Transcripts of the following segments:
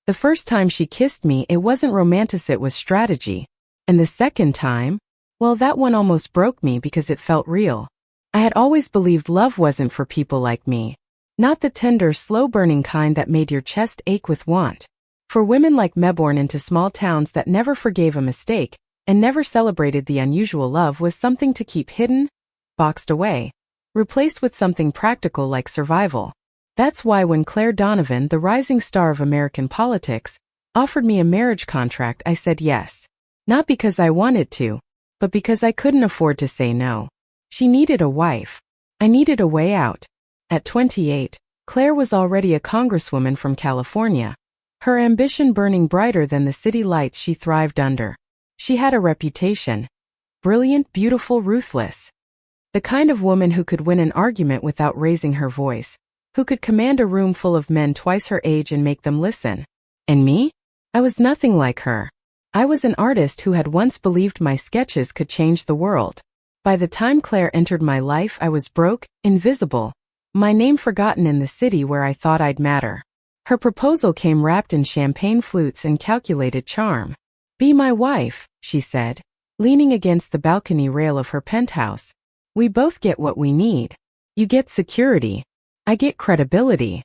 The first time she kissed me, it wasn't romantic, it was strategy. And the second time? Well, that one almost broke me because it felt real. I had always believed love wasn't for people like me. Not the tender, slow-burning kind that made your chest ache with want. For women like me born into small towns that never forgave a mistake and never celebrated the unusual, love was something to keep hidden, boxed away, replaced with something practical like survival. That's why when Claire Donovan, the rising star of American politics, offered me a marriage contract, I said yes. Not because I wanted to, but because I couldn't afford to say no. She needed a wife. I needed a way out. At 28, Claire was already a congresswoman from California, her ambition burning brighter than the city lights she thrived under. She had a reputation. Brilliant, beautiful, ruthless. The kind of woman who could win an argument without raising her voice, who could command a room full of men twice her age and make them listen. And me? I was nothing like her. I was an artist who had once believed my sketches could change the world. By the time Claire entered my life, I was broke, invisible, my name forgotten in the city where I thought I'd matter. Her proposal came wrapped in champagne flutes and calculated charm. "Be my wife," she said, leaning against the balcony rail of her penthouse. "We both get what we need. You get security. I get credibility."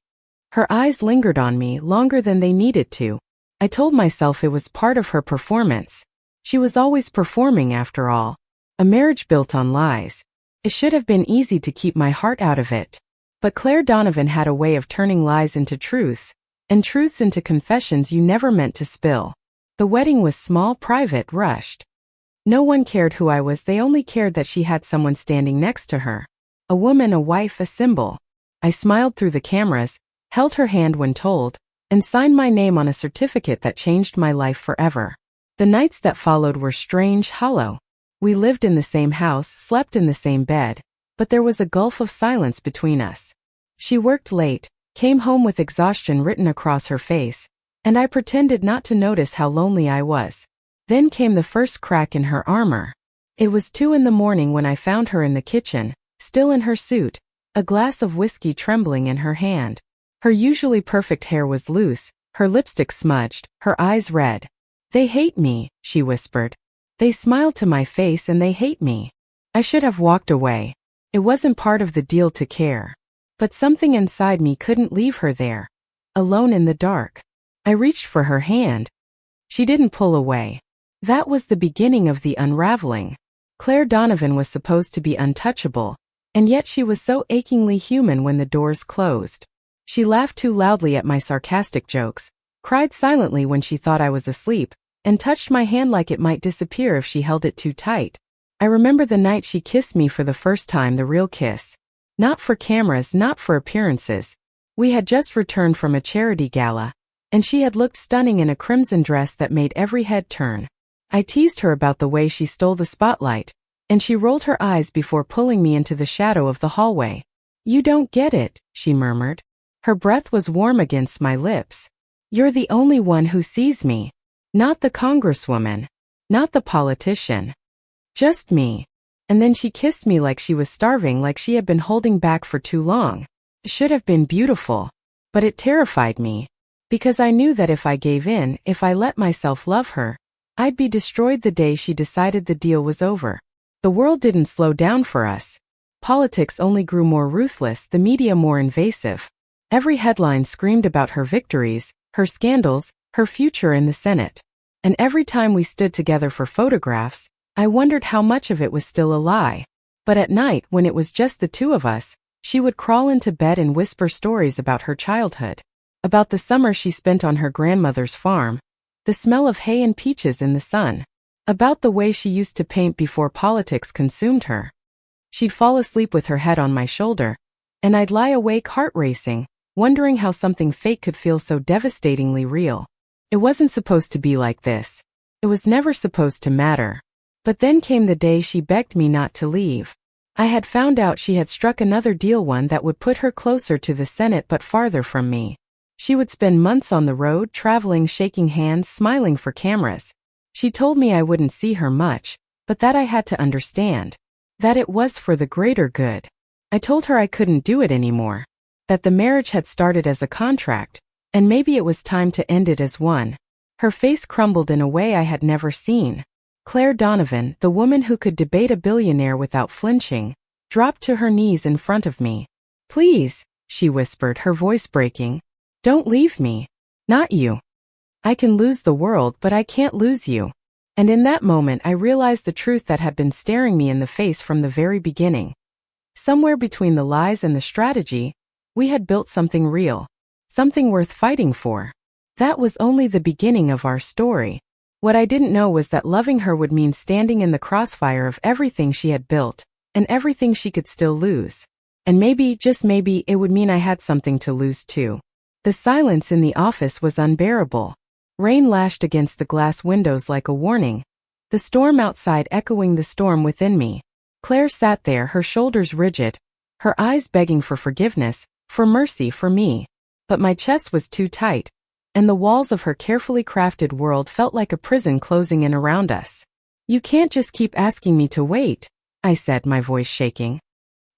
Her eyes lingered on me longer than they needed to. I told myself it was part of her performance. She was always performing after all. A marriage built on lies. It should have been easy to keep my heart out of it. But Claire Donovan had a way of turning lies into truths, and truths into confessions you never meant to spill. The wedding was small, private, rushed. No one cared who I was, they only cared that she had someone standing next to her. A woman, a wife, a symbol. I smiled through the cameras, held her hand when told, and signed my name on a certificate that changed my life forever. The nights that followed were strange, hollow. We lived in the same house, slept in the same bed, but there was a gulf of silence between us. She worked late, came home with exhaustion written across her face, and I pretended not to notice how lonely I was. Then came the first crack in her armor. It was 2 a.m. when I found her in the kitchen, still in her suit, a glass of whiskey trembling in her hand. Her usually perfect hair was loose, her lipstick smudged, her eyes red. "They hate me," she whispered. "They smile to my face and they hate me." I should have walked away. It wasn't part of the deal to care. But something inside me couldn't leave her there, alone in the dark. I reached for her hand. She didn't pull away. That was the beginning of the unraveling. Claire Donovan was supposed to be untouchable, and yet she was so achingly human when the doors closed. She laughed too loudly at my sarcastic jokes, cried silently when she thought I was asleep, and touched my hand like it might disappear if she held it too tight. I remember the night she kissed me for the first time, the real kiss. Not for cameras, not for appearances. We had just returned from a charity gala, and she had looked stunning in a crimson dress that made every head turn. I teased her about the way she stole the spotlight, and she rolled her eyes before pulling me into the shadow of the hallway. "You don't get it," she murmured. Her breath was warm against my lips. "You're the only one who sees me. Not the congresswoman. Not the politician. Just me." And then she kissed me like she was starving, like she had been holding back for too long. It should have been beautiful. But it terrified me. Because I knew that if I gave in, if I let myself love her, I'd be destroyed the day she decided the deal was over. The world didn't slow down for us. Politics only grew more ruthless, the media more invasive. Every headline screamed about her victories, her scandals, her future in the Senate. And every time we stood together for photographs, I wondered how much of it was still a lie. But at night, when it was just the two of us, she would crawl into bed and whisper stories about her childhood. About the summer she spent on her grandmother's farm, the smell of hay and peaches in the sun. About the way she used to paint before politics consumed her. She'd fall asleep with her head on my shoulder, and I'd lie awake heart racing, wondering how something fake could feel so devastatingly real. It wasn't supposed to be like this. It was never supposed to matter. But then came the day she begged me not to leave. I had found out she had struck another deal, one that would put her closer to the Senate but farther from me. She would spend months on the road, traveling, shaking hands, smiling for cameras. She told me I wouldn't see her much, but that I had to understand. That it was for the greater good. I told her I couldn't do it anymore. That the marriage had started as a contract, And maybe it was time to end it as one. Her face crumbled in a way I had never seen. Claire Donovan, the woman who could debate a billionaire without flinching, dropped to her knees in front of me. "Please," she whispered, her voice breaking. "Don't leave me. Not you. I can lose the world, but I can't lose you." And in that moment I realized the truth that had been staring me in the face from the very beginning. Somewhere between the lies and the strategy, we had built something real. Something worth fighting for. That was only the beginning of our story. What I didn't know was that loving her would mean standing in the crossfire of everything she had built, and everything she could still lose. And maybe, just maybe, it would mean I had something to lose too. The silence in the office was unbearable. Rain lashed against the glass windows like a warning, the storm outside echoing the storm within me. Claire sat there, her shoulders rigid, her eyes begging for forgiveness, for mercy for me. But my chest was too tight, and the walls of her carefully crafted world felt like a prison closing in around us. "You can't just keep asking me to wait," I said, my voice shaking.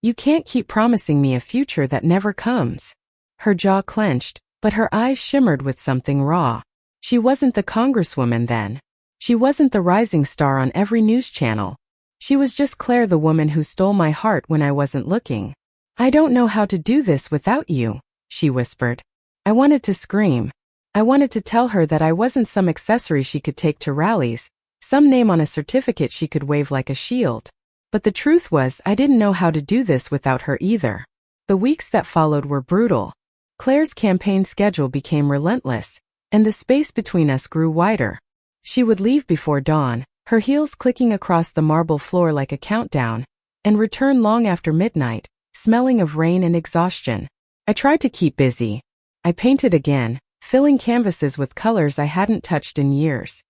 "You can't keep promising me a future that never comes." Her jaw clenched, but her eyes shimmered with something raw. She wasn't the congresswoman then. She wasn't the rising star on every news channel. She was just Claire, the woman who stole my heart when I wasn't looking. "I don't know how to do this without you," she whispered. I wanted to scream. I wanted to tell her that I wasn't some accessory she could take to rallies, some name on a certificate she could wave like a shield. But the truth was, I didn't know how to do this without her either. The weeks that followed were brutal. Claire's campaign schedule became relentless, and the space between us grew wider. She would leave before dawn, her heels clicking across the marble floor like a countdown, and return long after midnight, smelling of rain and exhaustion. I tried to keep busy. I painted again, filling canvases with colors I hadn't touched in years.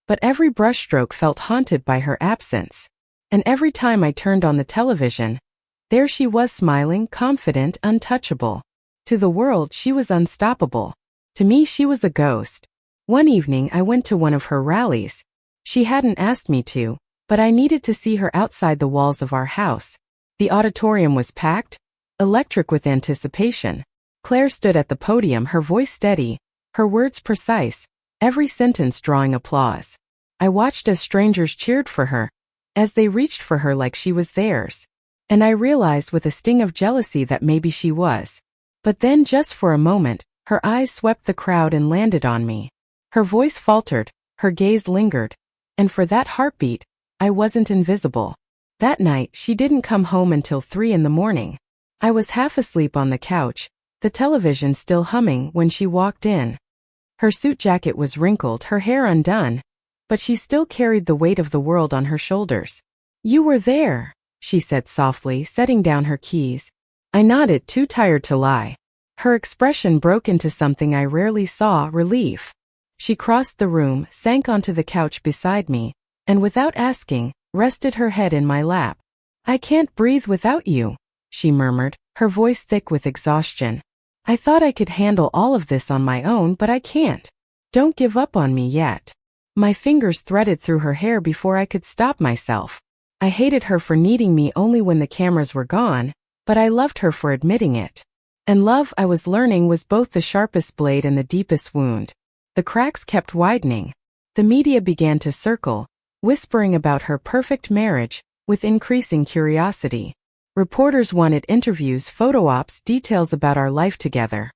But every brushstroke felt haunted by her absence. And every time I turned on the television, there she was, smiling, confident, untouchable. To the world, she was unstoppable. To me, she was a ghost. One evening, I went to one of her rallies. She hadn't asked me to, but I needed to see her outside the walls of our house. The auditorium was packed, electric with anticipation. Claire stood at the podium, her voice steady, her words precise, every sentence drawing applause. I watched as strangers cheered for her, as they reached for her like she was theirs. And I realized with a sting of jealousy that maybe she was. But then, just for a moment, her eyes swept the crowd and landed on me. Her voice faltered, her gaze lingered, and for that heartbeat, I wasn't invisible. That night, she didn't come home until 3 in the morning. I was half asleep on the couch, the television still humming, when she walked in. Her suit jacket was wrinkled, her hair undone, but she still carried the weight of the world on her shoulders. "You were there," she said softly, setting down her keys. I nodded, too tired to lie. Her expression broke into something I rarely saw, relief. She crossed the room, sank onto the couch beside me, and without asking, rested her head in my lap. "I can't breathe without you," she murmured, her voice thick with exhaustion. "I thought I could handle all of this on my own, but I can't. Don't give up on me yet." My fingers threaded through her hair before I could stop myself. I hated her for needing me only when the cameras were gone, but I loved her for admitting it. And love, I was learning, was both the sharpest blade and the deepest wound. The cracks kept widening. The media began to circle, whispering about her perfect marriage, with increasing curiosity. Reporters wanted interviews, photo ops, details about our life together.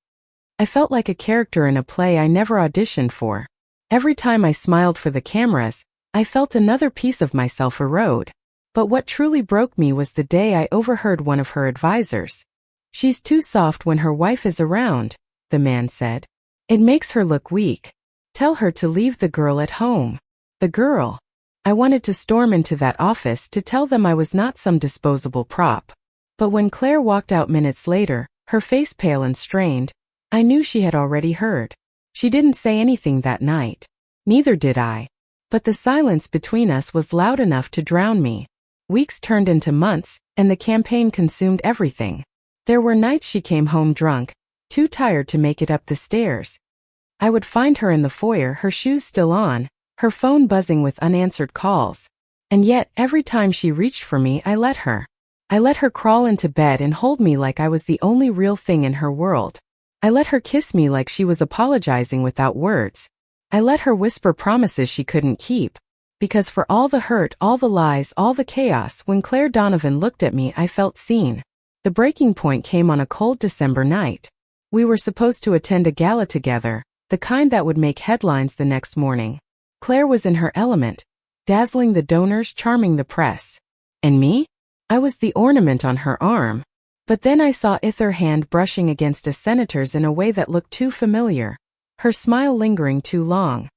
I felt like a character in a play I never auditioned for. Every time I smiled for the cameras, I felt another piece of myself erode. But what truly broke me was the day I overheard one of her advisors. "She's too soft when her wife is around," the man said. "It makes her look weak. Tell her to leave the girl at home." The girl. I wanted to storm into that office to tell them I was not some disposable prop. But when Claire walked out minutes later, her face pale and strained, I knew she had already heard. She didn't say anything that night. Neither did I. But the silence between us was loud enough to drown me. Weeks turned into months, and the campaign consumed everything. There were nights she came home drunk, too tired to make it up the stairs. I would find her in the foyer, her shoes still on, her phone buzzing with unanswered calls. And yet, every time she reached for me, I let her. I let her crawl into bed and hold me like I was the only real thing in her world. I let her kiss me like she was apologizing without words. I let her whisper promises she couldn't keep. Because for all the hurt, all the lies, all the chaos, when Claire Donovan looked at me, I felt seen. The breaking point came on a cold December night. We were supposed to attend a gala together, the kind that would make headlines the next morning. Claire was in her element, dazzling the donors, charming the press. And me? I was the ornament on her arm. But then I saw her hand brushing against a senator's in a way that looked too familiar, her smile lingering too long.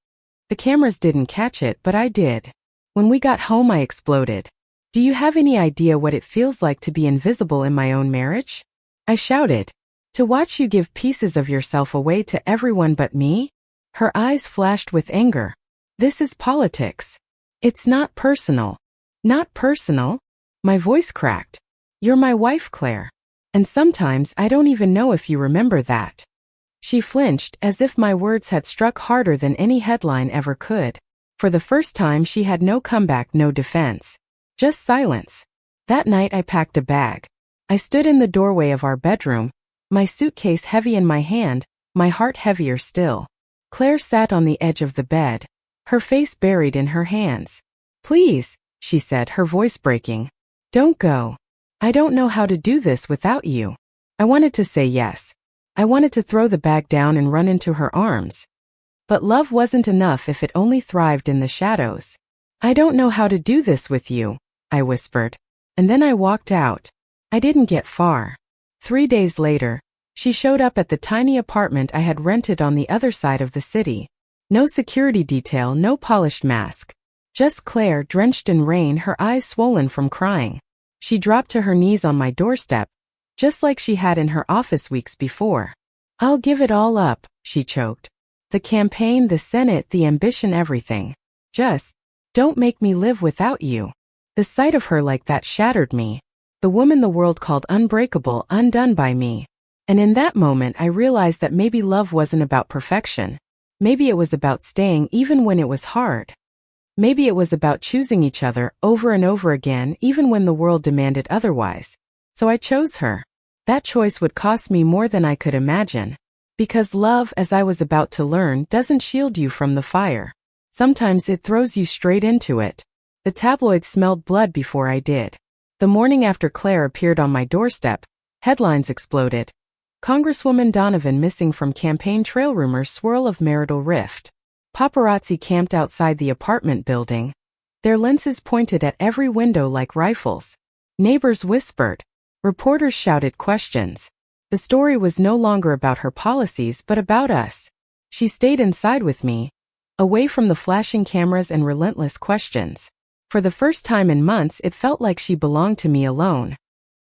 The cameras didn't catch it, but I did. When we got home, I exploded. Do you have any idea what it feels like to be invisible in my own marriage? I shouted. To watch you give pieces of yourself away to everyone but me? Her eyes flashed with anger. This is politics. It's not personal. Not personal? My voice cracked. You're my wife, Claire. And sometimes I don't even know if you remember that. She flinched as if my words had struck harder than any headline ever could. For the first time, she had no comeback, no defense. Just silence. That night I packed a bag. I stood in the doorway of our bedroom, my suitcase heavy in my hand, my heart heavier still. Claire sat on the edge of the bed, her face buried in her hands. Please, she said, her voice breaking. Don't go. I don't know how to do this without you. I wanted to say yes. I wanted to throw the bag down and run into her arms. But love wasn't enough if it only thrived in the shadows. I don't know how to do this with you, I whispered. And then I walked out. I didn't get far. 3 days later, she showed up at the tiny apartment I had rented on the other side of the city. No security detail, no polished mask. Just Claire, drenched in rain, her eyes swollen from crying. She dropped to her knees on my doorstep, just like she had in her office weeks before. I'll give it all up, she choked. The campaign, the Senate, the ambition, everything. Just don't make me live without you. The sight of her like that shattered me. The woman the world called unbreakable, undone by me. And in that moment I realized that maybe love wasn't about perfection. Maybe it was about staying even when it was hard. Maybe it was about choosing each other over and over again even when the world demanded otherwise. So I chose her. That choice would cost me more than I could imagine. Because love, as I was about to learn, doesn't shield you from the fire. Sometimes it throws you straight into it. The tabloids smelled blood before I did. The morning after Claire appeared on my doorstep, headlines exploded. Congresswoman Donovan missing from campaign trail, rumors swirl of marital rift. Paparazzi camped outside the apartment building, their lenses pointed at every window like rifles. Neighbors whispered. Reporters shouted questions. The story was no longer about her policies but about us. She stayed inside with me, away from the flashing cameras and relentless questions. For the first time in months, it felt like she belonged to me alone.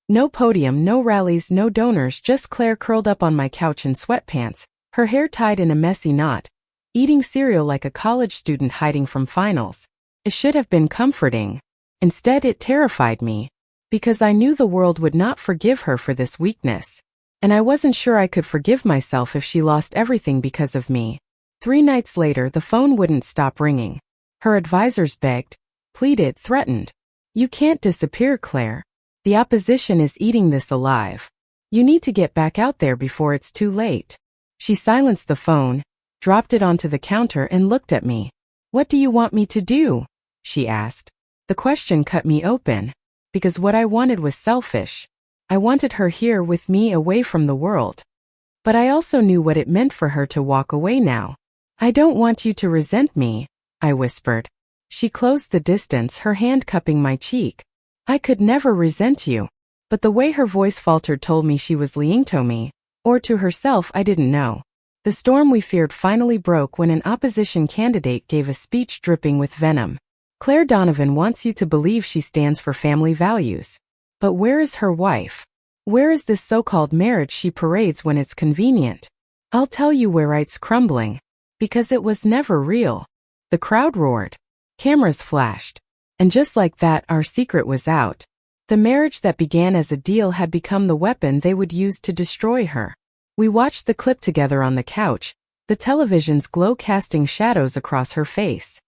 No podium, no rallies, no donors, just Claire curled up on my couch in sweatpants, her hair tied in a messy knot, eating cereal like a college student hiding from finals. It should have been comforting. Instead, it terrified me. Because I knew the world would not forgive her for this weakness. And I wasn't sure I could forgive myself if she lost everything because of me. 3 nights later, the phone wouldn't stop ringing. Her advisors begged, pleaded, threatened. You can't disappear, Claire. The opposition is eating this alive. You need to get back out there before it's too late. She silenced the phone, dropped it onto the counter and looked at me. What do you want me to do? She asked. The question cut me open. Because what I wanted was selfish. I wanted her here with me, away from the world. But I also knew what it meant for her to walk away now. I don't want you to resent me, I whispered. She closed the distance, her hand cupping my cheek. I could never resent you. But the way her voice faltered told me she was lying to me, or to herself, I didn't know. The storm we feared finally broke when an opposition candidate gave a speech dripping with venom. Claire Donovan wants you to believe she stands for family values. But where is her wife? Where is this so-called marriage she parades when it's convenient? I'll tell you where it's crumbling. Because it was never real. The crowd roared. Cameras flashed. And just like that, our secret was out. The marriage that began as a deal had become the weapon they would use to destroy her. We watched the clip together on the couch, the television's glow casting shadows across her face.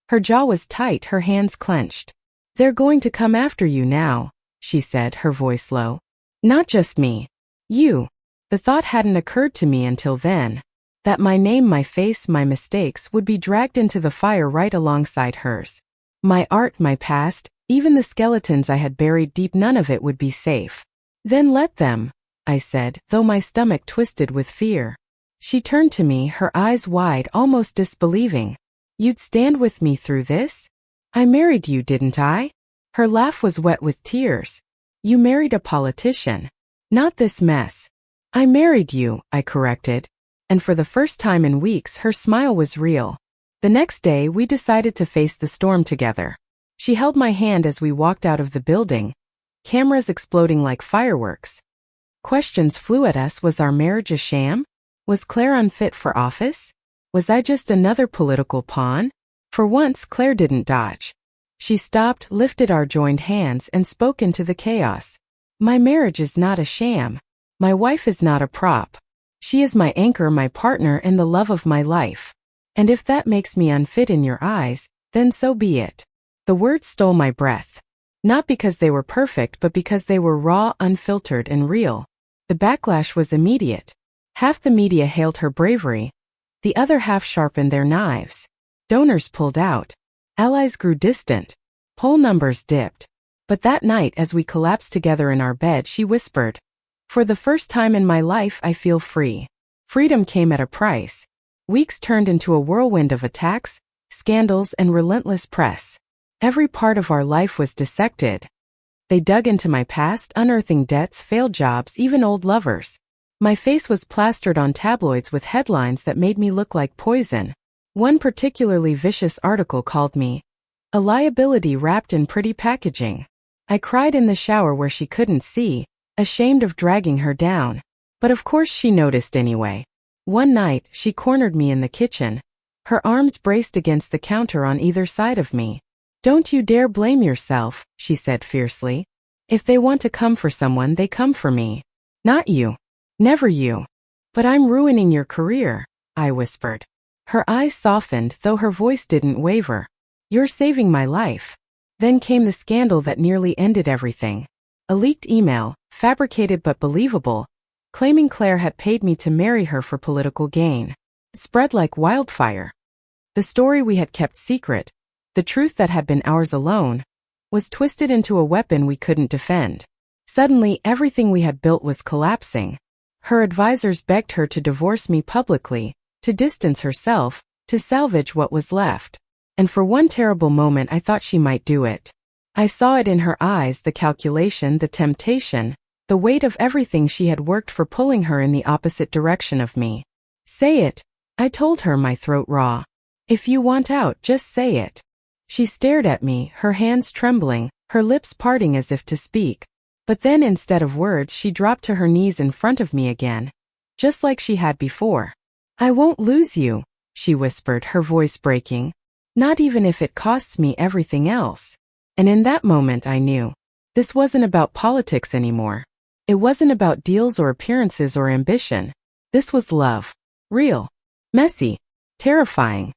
Her jaw was tight, her hands clenched. They're going to come after you now, she said, her voice low. Not just me. You. The thought hadn't occurred to me until then. That my name, my face, my mistakes would be dragged into the fire right alongside hers. My art, my past, even the skeletons I had buried deep, none of it would be safe. Then let them, I said, though my stomach twisted with fear. She turned to me, her eyes wide, almost disbelieving. You'd stand with me through this? I married you, didn't I? Her laugh was wet with tears. You married a politician. Not this mess. I married you, I corrected. And for the first time in weeks, her smile was real. The next day, we decided to face the storm together. She held my hand as we walked out of the building, cameras exploding like fireworks. Questions flew at us. Was our marriage a sham? Was Claire unfit for office? Was I just another political pawn? For once, Claire didn't dodge. She stopped, lifted our joined hands, and spoke into the chaos. My marriage is not a sham. My wife is not a prop. She is my anchor, my partner, and the love of my life. And if that makes me unfit in your eyes, then so be it. The words stole my breath. Not because they were perfect, but because they were raw, unfiltered, and real. The backlash was immediate. Half the media hailed her bravery. The other half sharpened their knives. Donors pulled out. Allies grew distant. Poll numbers dipped. But that night, as we collapsed together in our bed, she whispered, "For the first time in my life, I feel free." Freedom came at a price. Weeks turned into a whirlwind of attacks, scandals, and relentless press. Every part of our life was dissected. They dug into my past, unearthing debts, failed jobs, even old lovers. My face was plastered on tabloids with headlines that made me look like poison. One particularly vicious article called me a liability wrapped in pretty packaging. I cried in the shower where she couldn't see, ashamed of dragging her down. But of course she noticed anyway. One night, she cornered me in the kitchen. Her arms braced against the counter on either side of me. "Don't you dare blame yourself," she said fiercely. "If they want to come for someone, they come for me. Not you. Never you." "But I'm ruining your career," I whispered. Her eyes softened, though her voice didn't waver. "You're saving my life." Then came the scandal that nearly ended everything. A leaked email, fabricated but believable, claiming Claire had paid me to marry her for political gain. It spread like wildfire. The story we had kept secret, the truth that had been ours alone, was twisted into a weapon we couldn't defend. Suddenly, everything we had built was collapsing. Her advisors begged her to divorce me publicly, to distance herself, to salvage what was left. And for one terrible moment I thought she might do it. I saw it in her eyes, the calculation, the temptation, the weight of everything she had worked for, pulling her in the opposite direction of me. "Say it," I told her, my throat raw. "If you want out, just say it." She stared at me, her hands trembling, her lips parting as if to speak. But then instead of words, she dropped to her knees in front of me again, just like she had before. "I won't lose you," she whispered, her voice breaking. "Not even if it costs me everything else." And in that moment I knew. This wasn't about politics anymore. It wasn't about deals or appearances or ambition. This was love. Real. Messy. Terrifying.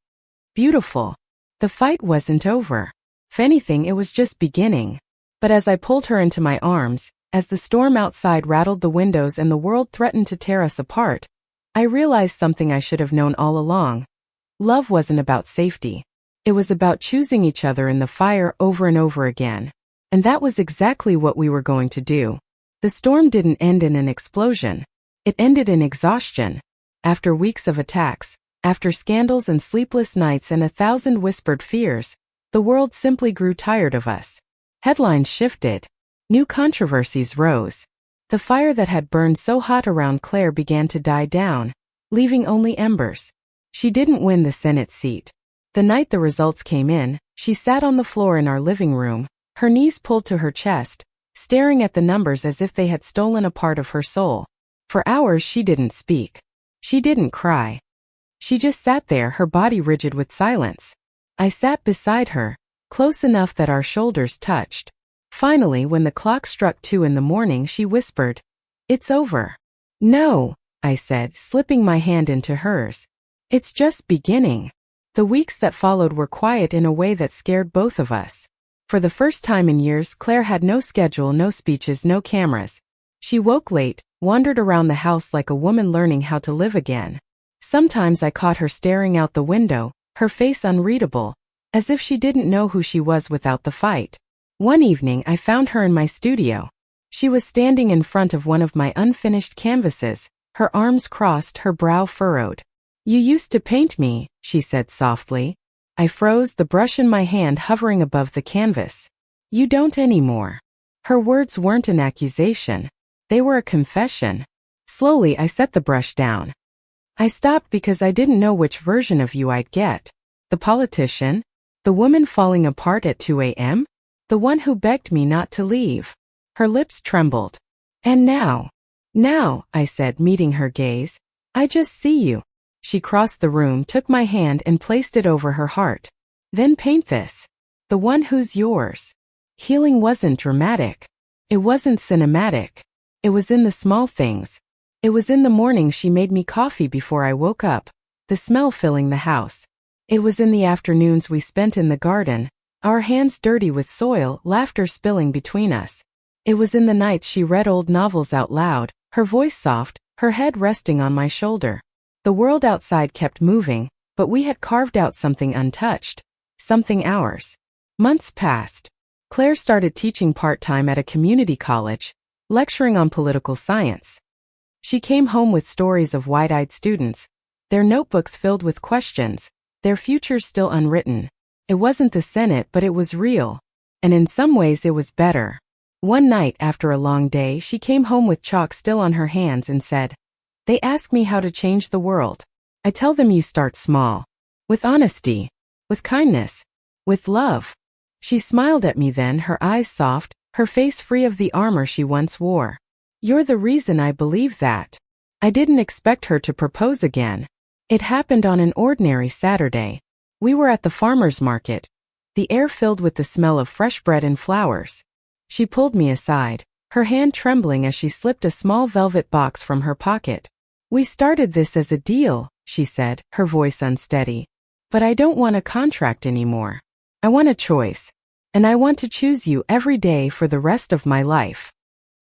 Beautiful. The fight wasn't over. If anything, it was just beginning. But as I pulled her into my arms, as the storm outside rattled the windows and the world threatened to tear us apart, I realized something I should have known all along. Love wasn't about safety. It was about choosing each other in the fire over and over again. And that was exactly what we were going to do. The storm didn't end in an explosion. It ended in exhaustion. After weeks of attacks, after scandals and sleepless nights and 1,000 whispered fears, the world simply grew tired of us. Headlines shifted. New controversies rose. The fire that had burned so hot around Claire began to die down, leaving only embers. She didn't win the Senate seat. The night the results came in, she sat on the floor in our living room, her knees pulled to her chest, staring at the numbers as if they had stolen a part of her soul. For hours she didn't speak. She didn't cry. She just sat there, her body rigid with silence. I sat beside her, close enough that our shoulders touched. Finally, when the clock struck 2 in the morning, she whispered, "It's over." "No," I said, slipping my hand into hers. "It's just beginning." The weeks that followed were quiet in a way that scared both of us. For the first time in years, Claire had no schedule, no speeches, no cameras. She woke late, wandered around the house like a woman learning how to live again. Sometimes I caught her staring out the window, her face unreadable, as if she didn't know who she was without the fight. One evening I found her in my studio. She was standing in front of one of my unfinished canvases, her arms crossed, her brow furrowed. "You used to paint me," she said softly. I froze, the brush in my hand hovering above the canvas. "You don't anymore." Her words weren't an accusation. They were a confession. Slowly I set the brush down. I stopped because I didn't know which version of you I'd get. The politician? The woman falling apart at 2 a.m.? The one who begged me not to leave? Her lips trembled. "And now," I said, meeting her gaze, "I just see you." She crossed the room, took my hand and placed it over her heart. "Then paint this. The one who's yours." Healing wasn't dramatic. It wasn't cinematic. It was in the small things. It was in the morning she made me coffee before I woke up, the smell filling the house. It was in the afternoons we spent in the garden, our hands dirty with soil, laughter spilling between us. It was in the nights she read old novels out loud, her voice soft, her head resting on my shoulder. The world outside kept moving, but we had carved out something untouched, something ours. Months passed. Claire started teaching part-time at a community college, lecturing on political science. She came home with stories of wide-eyed students, their notebooks filled with questions, their futures still unwritten. It wasn't the Senate, but it was real. And in some ways it was better. One night after a long day, she came home with chalk still on her hands and said, "They ask me how to change the world. I tell them you start small. With honesty. With kindness. With love." She smiled at me then, her eyes soft, her face free of the armor she once wore. "You're the reason I believe that." I didn't expect her to propose again. It happened on an ordinary Saturday. We were at the farmer's market, the air filled with the smell of fresh bread and flowers. She pulled me aside, her hand trembling as she slipped a small velvet box from her pocket. "We started this as a deal," she said, her voice unsteady. "But I don't want a contract anymore. I want a choice. And I want to choose you every day for the rest of my life.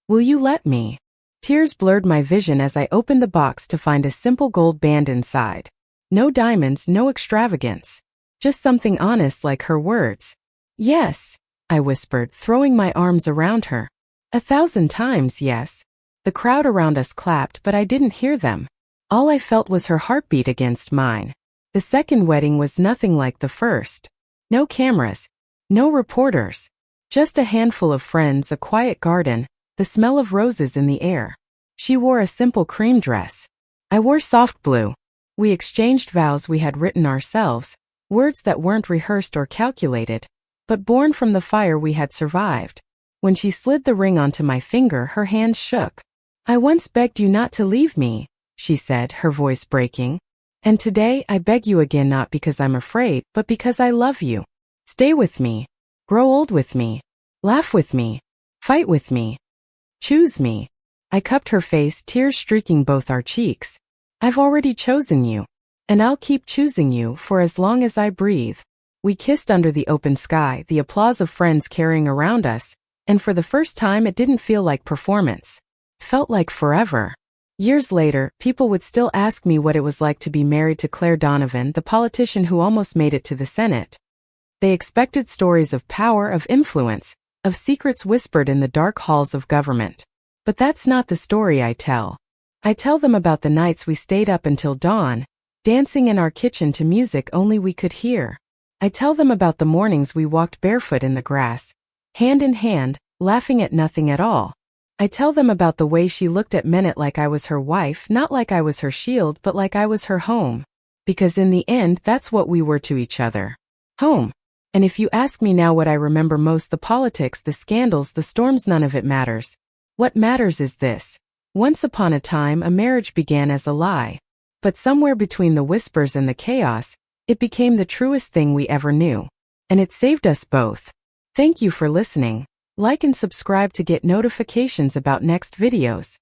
Will you let me?" Tears blurred my vision as I opened the box to find a simple gold band inside. No diamonds, no extravagance. Just something honest like her words. "Yes," I whispered, throwing my arms around her. 1,000 times yes. The crowd around us clapped, but I didn't hear them. All I felt was her heartbeat against mine. The second wedding was nothing like the first. No cameras. No reporters. Just a handful of friends, a quiet garden, the smell of roses in the air. She wore a simple cream dress. I wore soft blue. We exchanged vows we had written ourselves, words that weren't rehearsed or calculated, but born from the fire we had survived. When she slid the ring onto my finger, her hands shook. "I once begged you not to leave me," she said, her voice breaking. "And today I beg you again, not because I'm afraid, but because I love you. Stay with me. Grow old with me. Laugh with me. Fight with me. Choose me." I cupped her face, tears streaking both our cheeks. "I've already chosen you. And I'll keep choosing you for as long as I breathe." We kissed under the open sky, the applause of friends carrying around us, and for the first time it didn't feel like performance. It felt like forever. Years later, people would still ask me what it was like to be married to Claire Donovan, the politician who almost made it to the Senate. They expected stories of power, of influence, of secrets whispered in the dark halls of government. But that's not the story I tell. I tell them about the nights we stayed up until dawn, dancing in our kitchen to music only we could hear. I tell them about the mornings we walked barefoot in the grass, hand in hand, laughing at nothing at all. I tell them about the way she looked at Minute like I was her wife, not like I was her shield, but like I was her home. Because in the end, that's what we were to each other. Home. And if you ask me now what I remember most, the politics, the scandals, the storms, none of it matters. What matters is this. Once upon a time, a marriage began as a lie. But somewhere between the whispers and the chaos, it became the truest thing we ever knew. And it saved us both. Thank you for listening. Like and subscribe to get notifications about next videos.